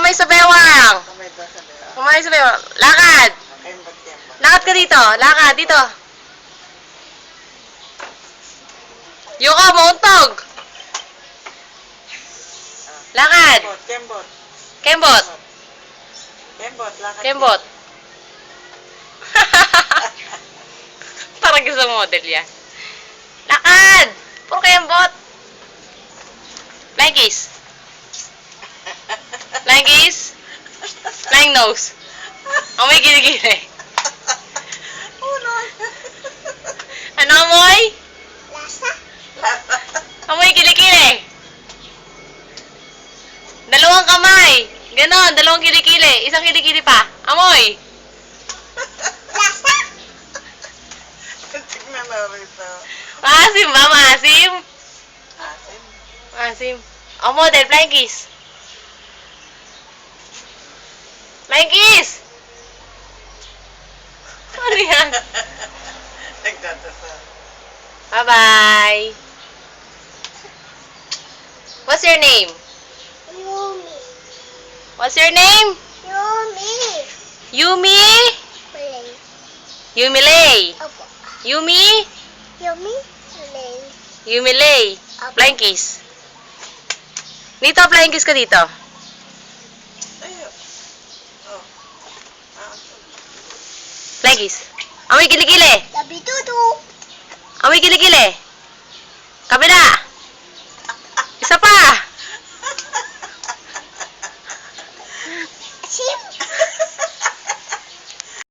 kamay sa bewang. Kamay daw sa bera. Kamay sa bewang. Lakad. Kembot, kembot. Lakad ka dito. Lakad, dito. Yuko, mauntog. Lakad. Kembot, kembot. Kembot. Kembot, lakad. Kembot. Parang sa model yan. Lakad! Puro kembot. Flying kiss. Flying kiss. Flying nose. Amoy kilikili. Oh, no. Ano amoy? Lasa. Amoy kilikili. Dalawang kamay. Ganon, dalawang kilikili. Isang kilikili pa. Amoy. Lasa. Tignan na rito. Maasim ba? Maasim? Asin. Maasim. O, model, flying kiss. Flying kiss! Ano yan? Nagdadasal. Bye-bye. What's your name? Yumi. What's your name? Yumi. Yumi? Play. Yumi Lay. Opo. Yumi? Yumi. Play. Yumi Lay. Flying kiss. Dito, flying kiss ka dito. Ayun. Oh. Ah, Flying kiss. Amoy kilikili. Tabi tutu. Amoy kilikili. Kabila. Isa pa.